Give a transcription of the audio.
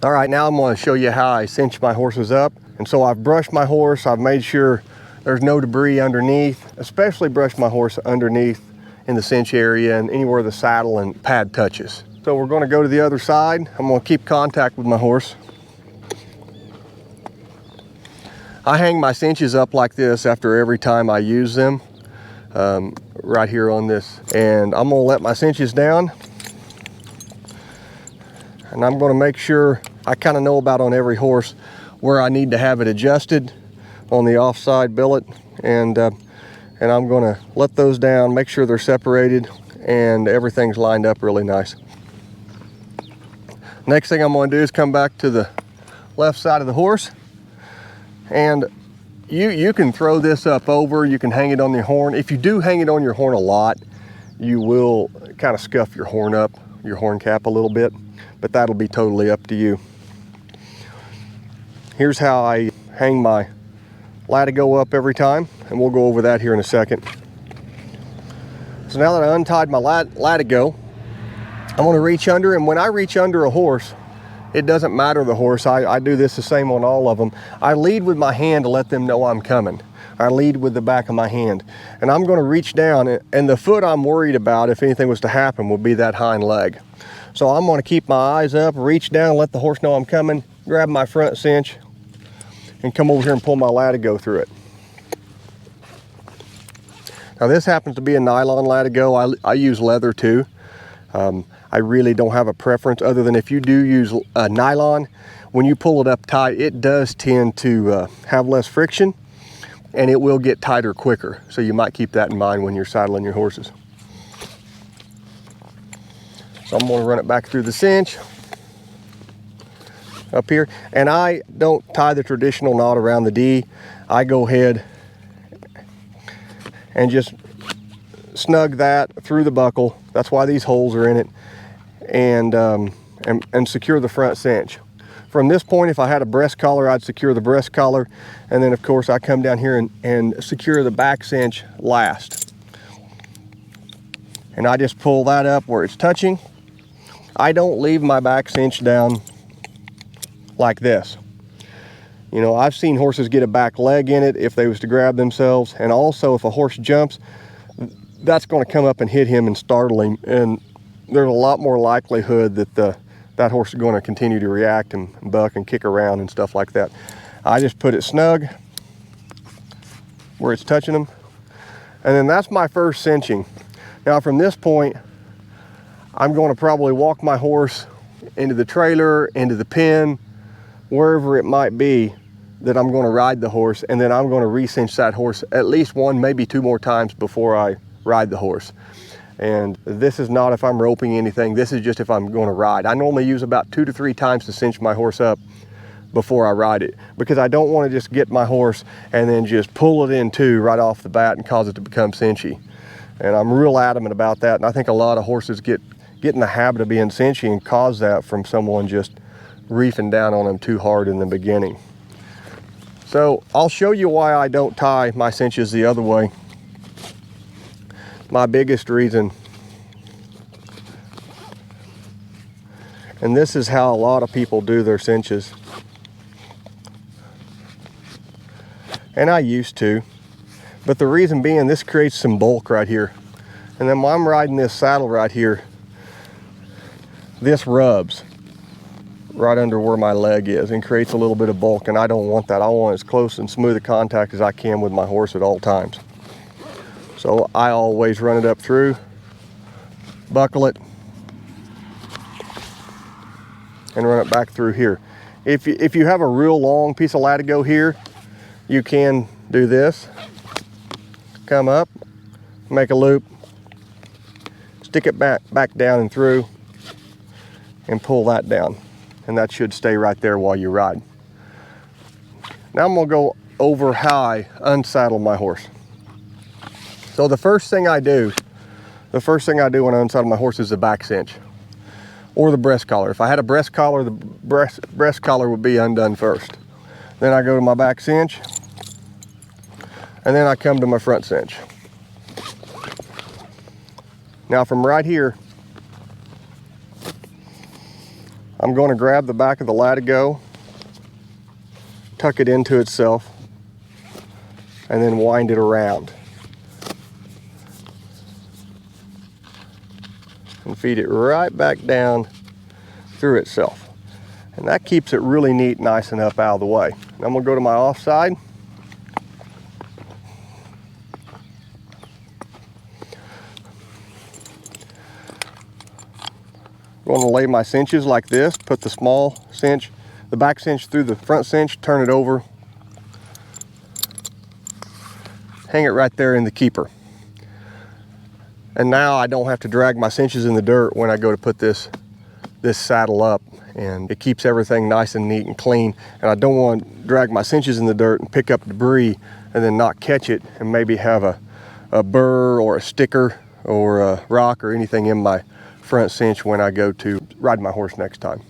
All right, now I'm going to show you how I cinch my horses up. And so I've brushed my horse. I've made sure there's no debris underneath, especially brush my horse underneath in the cinch area and anywhere the saddle and pad touches. So we're going to go to the other side. I'm going to keep contact with my horse. I hang my cinches up like this after every time I use them, right here on this. And I'm going to let my cinches down. And I'm going to make sure I kind of know about on every horse where I need to have it adjusted on the offside billet. And I'm going to let those down, make sure they're separated and everything's lined up really nice. Next thing I'm going to do is come back to the left side of the horse. And you can throw this up over, you can hang it on your horn. If you do hang it on your horn a lot, you will kind of scuff your horn up, your horn cap a little bit, but that'll be totally up to you. Here's how I hang my Latigo up every time, and we'll go over that here in a second. So now that I untied my Latigo, I'm going to reach under, and when I reach under a horse, it doesn't matter the horse. I do this the same on all of them. I lead with my hand to let them know I'm coming. I lead with the back of my hand. And I'm going to reach down, and the foot I'm worried about, if anything was to happen, would be that hind leg. So I'm going to keep my eyes up, reach down, let the horse know I'm coming, grab my front cinch, and come over here and pull my Latigo through it. Now this happens to be a nylon Latigo. I use leather too. I really don't have a preference other than if you do use nylon, when you pull it up tight, it does tend to have less friction and it will get tighter quicker. So you might keep that in mind when you're saddling your horses. So I'm going to run it back through the cinch up here. And I don't tie the traditional knot around the D. I go ahead and just snug that through the buckle. That's why these holes are in it. And secure the front cinch. From this point, if I had a breast collar, I'd secure the breast collar. And then of course I come down here and secure the back cinch last. And I just pull that up where it's touching. I don't leave my back cinch down like this. You know, I've seen horses get a back leg in it if they was to grab themselves. And also if a horse jumps, that's going to come up and hit him and startle him. And there's a lot more likelihood that that horse is going to continue to react and buck and kick around and stuff like that. I just put it snug where it's touching them. And then that's my first cinching. Now from this point, I'm going to probably walk my horse into the trailer, into the pen, wherever it might be that I'm going to ride the horse. And then I'm going to re-cinch that horse at least one, maybe two more times before I ride the horse. And this is not if I'm roping anything, this is just if I'm going to ride. I normally use about 2 to 3 times to cinch my horse up before I ride it, because I don't want to just get my horse and then just pull it in two right off the bat and cause it to become cinchy. And I'm real adamant about that, and I think a lot of horses get in the habit of being cinchy and cause that from someone just reefing down on them too hard in the beginning. So I'll show you why I don't tie my cinches the other way. My biggest reason, and this is how a lot of people do their cinches, and I used to, but the reason being this creates some bulk right here. And then when I'm riding this saddle right here, this rubs right under where my leg is and creates a little bit of bulk, and I don't want that. I want as close and smooth a contact as I can with my horse at all times. So I always run it up through, buckle it, and run it back through here. If you have a real long piece of Latigo here, you can do this. Come up, make a loop, stick it back down and through, and pull that down. And that should stay right there while you ride. Now I'm gonna go over how I unsaddle my horse. So the first thing I do when I unsaddle my horse is the back cinch or the breast collar. If I had a breast collar, the breast collar would be undone first. Then I go to my back cinch, and then I come to my front cinch. Now from right here, I'm going to grab the back of the Latigo, tuck it into itself, and then wind it around. And feed it right back down through itself. And that keeps it really neat, nice and up out of the way. And I'm gonna go to my offside. I'm gonna lay my cinches like this, put the small cinch, the back cinch through the front cinch, turn it over, hang it right there in the keeper. And now I don't have to drag my cinches in the dirt when I go to put this saddle up, and it keeps everything nice and neat and clean. And I don't want to drag my cinches in the dirt and pick up debris and then not catch it and maybe have a burr or a sticker or a rock or anything in my front cinch when I go to ride my horse next time.